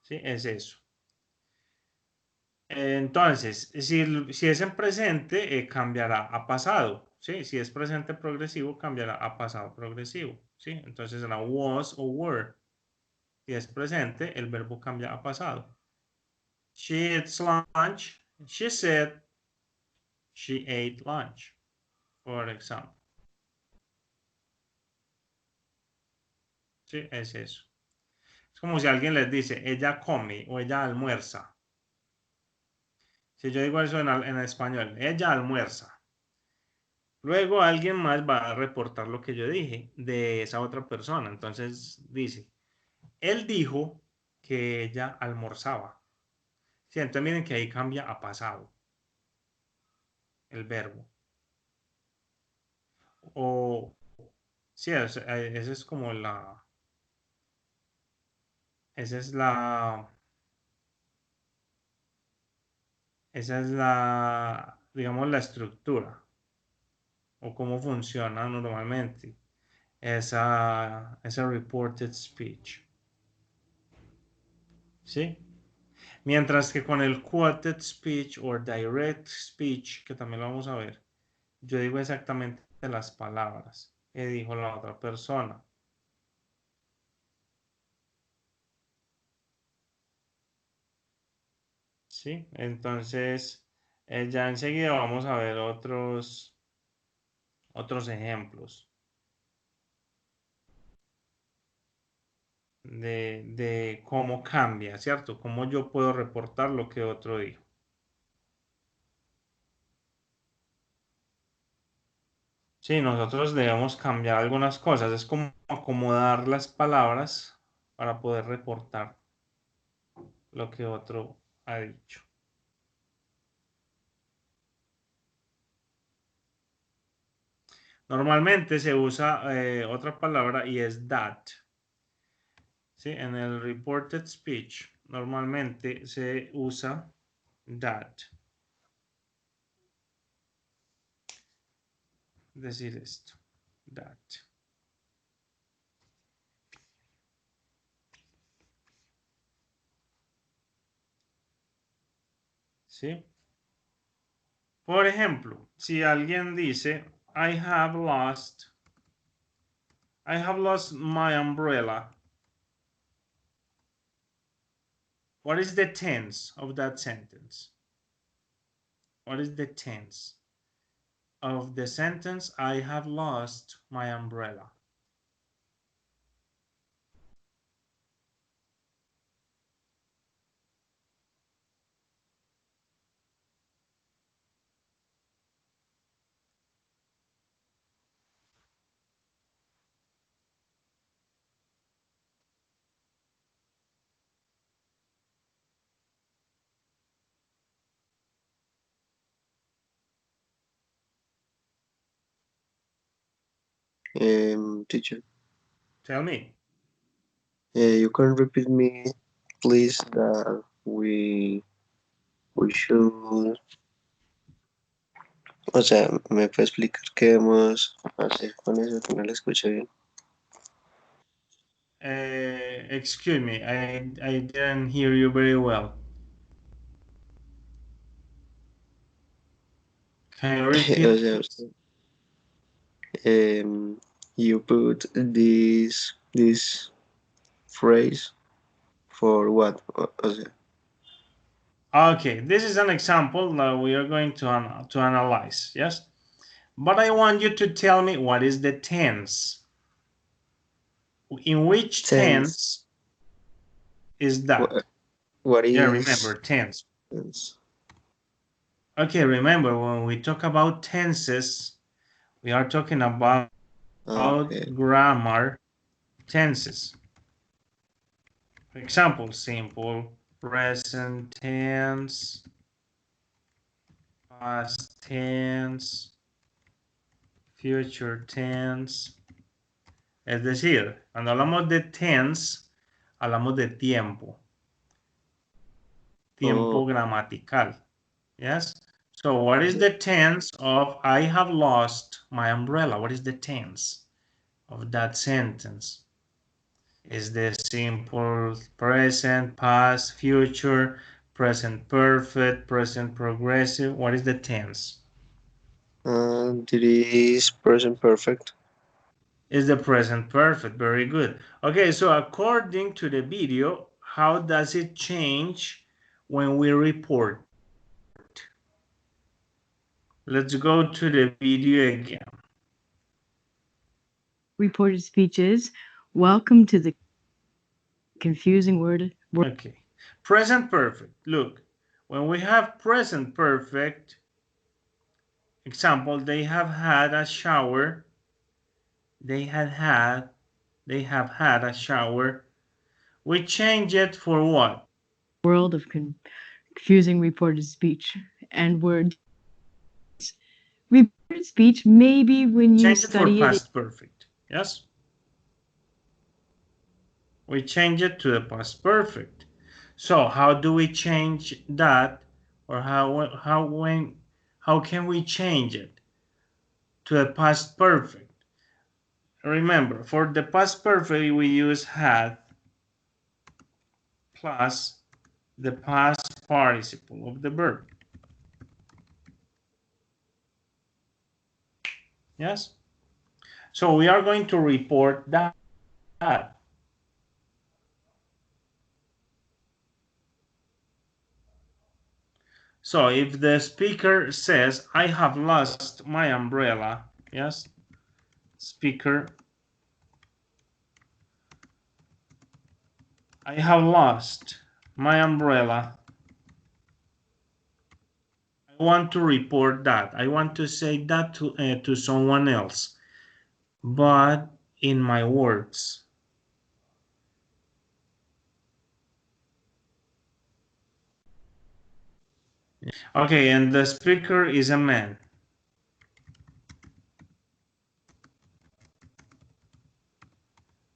¿Sí? Es eso. Entonces, si es en presente, cambiará a pasado, ¿sí? Si es presente progresivo, cambiará a pasado progresivo, ¿sí? Entonces será was o were. Si es presente, el verbo cambia a pasado. She eats lunch. She said she ate lunch, for example. Sí, es eso. Es como si alguien les dice, ella come o ella almuerza. Si yo digo eso en español, ella almuerza. Luego alguien más va a reportar lo que yo dije de esa otra persona. Entonces dice, él dijo que ella almorzaba. Sí, entonces miren que ahí cambia a pasado el verbo. O, sí, esa es como esa es la, digamos, la estructura o cómo funciona normalmente esa reported speech. ¿Sí? Mientras que con el quoted speech o direct speech, que también lo vamos a ver, yo digo exactamente las palabras que dijo la otra persona. ¿Sí? Entonces, ya enseguida vamos a ver otros ejemplos de cómo cambia, ¿cierto? Cómo yo puedo reportar lo que otro dijo. Sí, nosotros debemos cambiar algunas cosas. Es como acomodar las palabras para poder reportar lo que otro ha dicho. Normalmente se usa otra palabra y es that. ¿Sí? En el reported speech normalmente se usa that. Decir esto. That. ¿Sí? Por ejemplo, si alguien dice, I have lost my umbrella. What is the tense of that sentence? What is the tense of the sentence, I have lost my umbrella? Teacher, Tell me. you can repeat me, please, that we should, o sea, ¿me puede explicar qué debemos hacer con eso que no le escuché bien? Excuse me, I didn't hear you very well. Can you repeat? O sea, usted, you put this phrase for what? O sea, Okay, this is an example that we are going to analyze, yes? But I want you to tell me what is the tense. In which tense. tense is that? What Yeah, is remember, tense. tense? Okay, remember, when we talk about tenses, we are talking about Okay. grammar tenses. For example, simple, present tense, past tense, future tense. Es decir, cuando hablamos de tense, hablamos de tiempo Oh, gramatical. Yes? So what is the tense of I have lost my umbrella? What is the tense of that sentence? Is the simple present, past, future, present perfect, present progressive? What is the tense? and it is present perfect. is the present perfect. Very good. Okay, so according to the video, how does it change when we report? Let's go to the video again. Reported speeches. Welcome to the confusing word. Okay. Present perfect. Look, when we have present perfect, example, they have had a shower. They have had a shower. We change it for what? World of confusing reported speech and words. Reported speech, maybe when you Change it for study it. past perfect. Yes? We change it to the past perfect. So how do we change that? Or how can we change it to the past perfect? Remember, for the past perfect, we use had plus the past participle of the verb. Yes? So we are going to report that. So if the speaker says, I have lost my umbrella, yes? Speaker, I have lost my umbrella. I want to report that. I want to say that to someone else, but in my words. Okay, and the speaker is a man.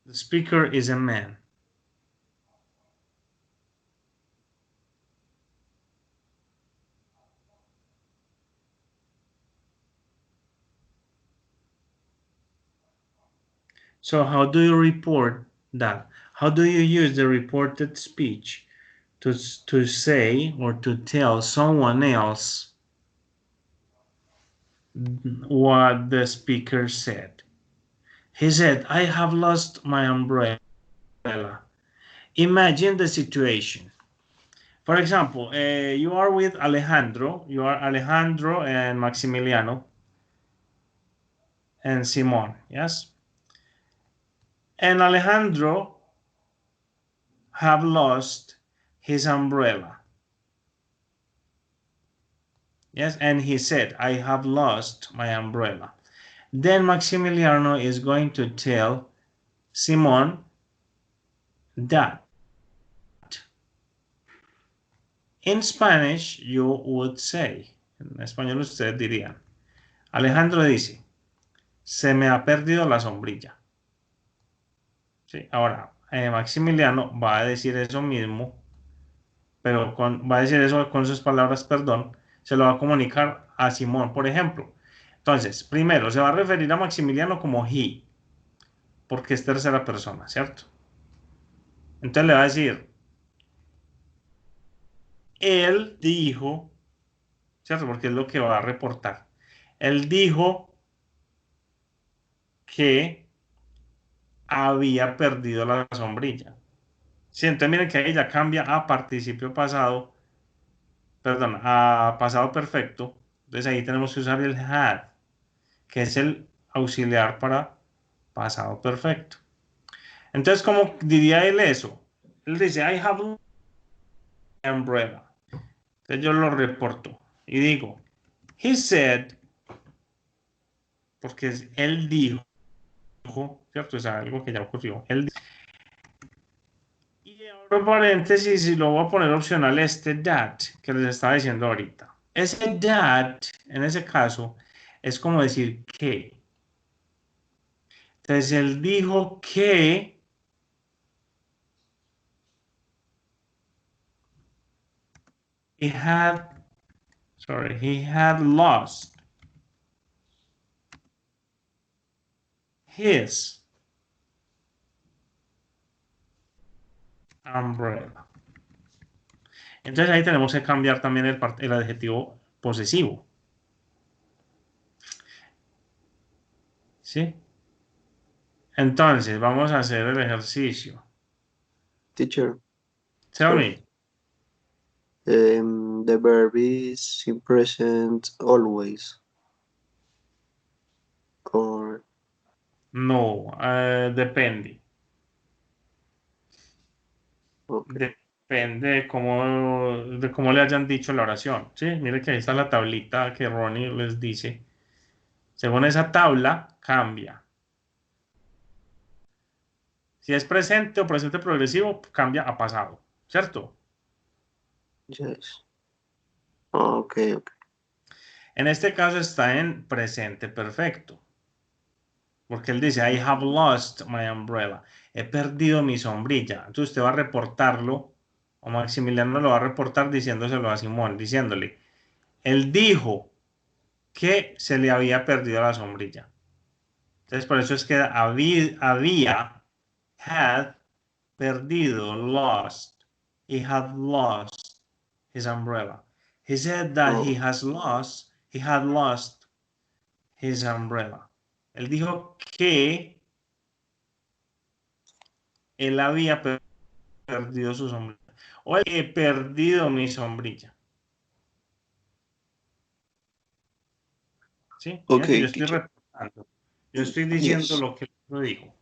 The speaker is a man. So how do you report that? How do you use the reported speech to say or to tell someone else what the speaker said? He said, I have lost my umbrella. Imagine the situation. For example, you are with Alejandro. You are Alejandro and Maximiliano and Simon, yes? And Alejandro have lost his umbrella. Yes, and he said, I have lost my umbrella. Then Maximiliano is going to tell Simon that. In Spanish, you would say, en español ustedes dirían, Alejandro dice, se me ha perdido la sombrilla. ¿Sí? Ahora, Maximiliano va a decir eso mismo, pero va a decir eso con sus palabras, perdón, se lo va a comunicar a Simón, por ejemplo. Entonces, primero, se va a referir a Maximiliano como he, porque es tercera persona, ¿cierto? Entonces le va a decir, él dijo, ¿cierto? Porque es lo que va a reportar. Él dijo que había perdido la sombrilla. Sí, entonces miren que ahí ya cambia a participio pasado, perdón, a pasado perfecto. Entonces ahí tenemos que usar el had, que es el auxiliar para pasado perfecto. Entonces, ¿cómo diría él eso? Él dice, I have an umbrella. Entonces yo lo reporto y digo, he said, porque él dijo, ¿cierto? Es algo que ya ocurrió. Él dijo, y abro paréntesis y lo voy a poner opcional that que les estaba diciendo ahorita. Ese that, en ese caso, es como decir que. Entonces él dijo que he had lost his umbrella. Entonces ahí tenemos que cambiar también el adjetivo posesivo. ¿Sí? Entonces, vamos a hacer el ejercicio. Teacher, Tell sorry. me. The verb is in present always. Or No, depende. okay. Depende de cómo le hayan dicho la oración. Sí, mire que ahí está la tablita que Ronnie les dice. Según esa tabla, cambia. Si es presente o presente progresivo, cambia a pasado, ¿cierto? Yes. Okay, okay. En este caso está en presente perfecto. Porque él dice, I have lost my umbrella. He perdido mi sombrilla. Entonces usted va a reportarlo, o Maximiliano lo va a reportar diciéndoselo a Simón, diciéndole, él dijo que se le había perdido la sombrilla. Entonces por eso es que había, had, perdido, lost. He had lost his umbrella. He said that Oh, he had lost his umbrella. Él dijo que él había perdido su sombrilla. O he perdido mi sombrilla. ¿Sí? Mira que yo okay, estoy teacher. reportando. Yo estoy diciendo Yes. lo que lo dijo.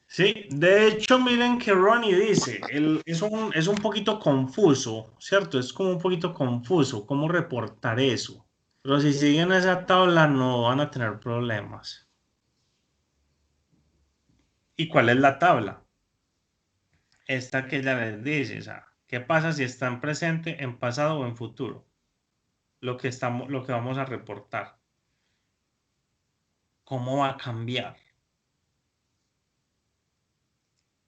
Sí, de hecho, miren que Ronnie dice, es un poquito confuso, ¿cierto? Es como un poquito confuso cómo reportar eso. Pero si siguen esa tabla no van a tener problemas. ¿Y cuál es la tabla? Esta que ella les dice, o sea, ¿qué pasa si está en presente, en pasado o en futuro? Lo que vamos a reportar. ¿Cómo va a cambiar?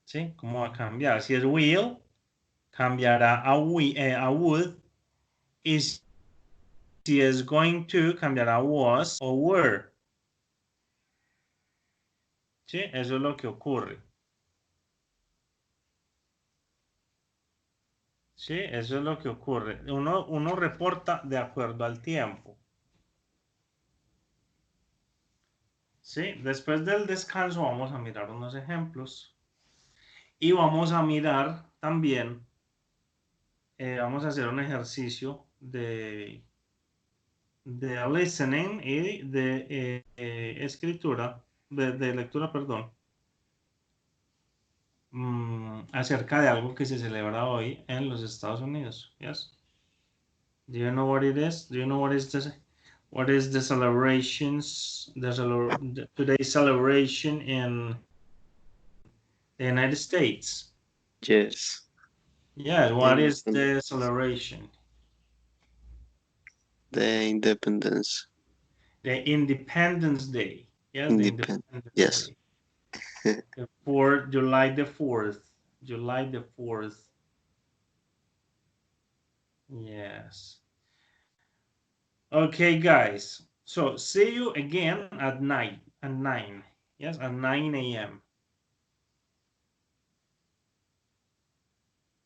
¿Sí? ¿Cómo va a cambiar? Si es will, cambiará a would. Y si es going to, cambiará a was o were. ¿Sí? Eso es lo que ocurre. ¿Sí? Eso es lo que ocurre. Uno reporta de acuerdo al tiempo. ¿Sí? Después del descanso vamos a mirar unos ejemplos. Y vamos a mirar también, vamos a hacer un ejercicio de listening y de escritura, de lectura, perdón, acerca de algo que se celebra hoy en los Estados Unidos. Yes. Do you know what it is? Do you know what is the celebrations, today's celebration in the United States? Yes. Yes, what is The the celebration? the independence. The Independence Day. Yes, the Independent. Independence Yes. Day. The 4th, July the 4th. July the 4th. Yes. Okay, guys. So see you again at 9. Yes, at 9 a.m.